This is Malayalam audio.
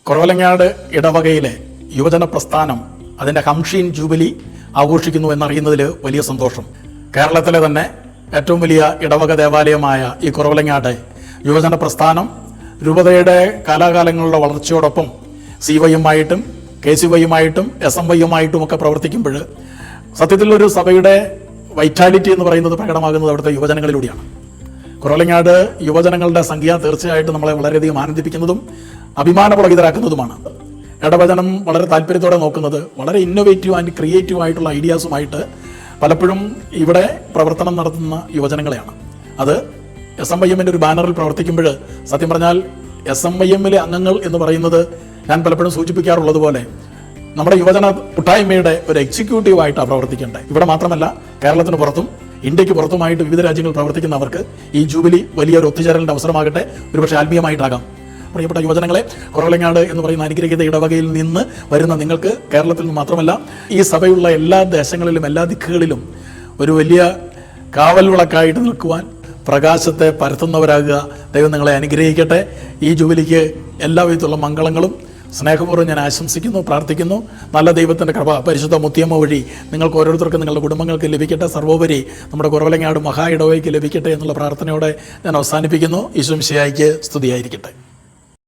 കുറവലങ്ങാട് ഇടവകയിലെ യുവജന പ്രസ്ഥാനം അതിൻ്റെ ഹംഷീൻ ജൂബിലി ആഘോഷിക്കുന്നു എന്നറിയുന്നതിൽ വലിയ സന്തോഷം. കേരളത്തിലെ തന്നെ ഏറ്റവും വലിയ ഇടവക ദേവാലയമായ ഈ കുറവലങ്ങാട് യുവജന പ്രസ്ഥാനം രൂപതയുടെ കാലാകാലങ്ങളുടെ വളർച്ചയോടൊപ്പം CYM-ആയിട്ടും KCY-യുമായിട്ടും SMY-യുമായിട്ടും ഒക്കെ പ്രവർത്തിക്കുമ്പോൾ സത്യത്തിലൊരു സഭയുടെ വൈറ്റാലിറ്റി എന്ന് പറയുന്നത് പ്രകടമാകുന്നത് അവിടുത്തെ യുവജനങ്ങളിലൂടെയാണ്. കുറവലങ്ങാട് യുവജനങ്ങളുടെ സംഖ്യ തീർച്ചയായിട്ടും നമ്മളെ വളരെയധികം ആനന്ദിപ്പിക്കുന്നതും അഭിമാനപുളകിതരാക്കുന്നതുമാണ്. ഇടവചനം വളരെ താല്പര്യത്തോടെ നോക്കുന്നത് വളരെ ഇന്നോവേറ്റീവ് ആൻഡ് ക്രിയേറ്റീവ് ആയിട്ടുള്ള ഐഡിയാസുമായിട്ട് പലപ്പോഴും ഇവിടെ പ്രവർത്തനം നടത്തുന്ന യുവജനങ്ങളെയാണ്. അത് SMYM-ൻ്റെ ഒരു ബാനറിൽ പ്രവർത്തിക്കുമ്പോൾ സത്യം പറഞ്ഞാൽ SMYM-ലെ അംഗങ്ങൾ എന്ന് പറയുന്നത് ഞാൻ പലപ്പോഴും സൂചിപ്പിക്കാറുള്ളത് പോലെ നമ്മുടെ യുവജന കൂട്ടായ്മയുടെ ഒരു എക്സിക്യൂട്ടീവായിട്ടാണ് പ്രവർത്തിക്കേണ്ടത്. ഇവിടെ മാത്രമല്ല, കേരളത്തിന് പുറത്തും ഇന്ത്യക്ക് പുറത്തുമായിട്ട് വിവിധ രാജ്യങ്ങളിൽ പ്രവർത്തിക്കുന്നവർക്ക് ഈ ജൂബിലി വലിയൊരു ഒത്തുചേരലിൻ്റെ അവസരമാകട്ടെ, ഒരുപക്ഷെ ആത്മീയമായിട്ടാകാം. പ്രിയപ്പെട്ട യുവജനങ്ങളെ, കുറവലങ്ങാട് എന്ന് പറയുന്ന അനുഗ്രഹീത ഇടവകയിൽ നിന്ന് വരുന്ന നിങ്ങൾക്ക് കേരളത്തിൽ നിന്ന് മാത്രമല്ല ഈ സഭയുള്ള എല്ലാ ദേശങ്ങളിലും എല്ലാ ദിക്കുകളിലും ഒരു വലിയ കാവൽ വിളക്കായിട്ട് നിൽക്കുവാൻ പ്രകാശത്തെ പരത്തുന്നവരാകുക. ദൈവം നിങ്ങളെ അനുഗ്രഹിക്കട്ടെ. ഈ ജൂബിലിക്ക് എല്ലാവിധത്തിലുള്ള മംഗളങ്ങളും സ്നേഹപൂർവ്വം ഞാൻ ആശംസിക്കുന്നു, പ്രാർത്ഥിക്കുന്നു. നല്ല ദൈവത്തിൻ്റെ കൃപ പരിശുദ്ധ മുത്തിയമ്മ വഴി നിങ്ങൾക്ക് ഓരോരുത്തർക്കും നിങ്ങളുടെ കുടുംബങ്ങൾക്ക് ലഭിക്കട്ടെ. സർവോപരി നമ്മുടെ കുറവലങ്ങാട് മഹാ ഇടവകയ്ക്ക് ലഭിക്കട്ടെ എന്നുള്ള പ്രാർത്ഥനയോടെ ഞാൻ അവസാനിപ്പിക്കുന്നു. ഈശോ മിശിഹായ്ക്ക് സ്തുതിയായിരിക്കട്ടെ.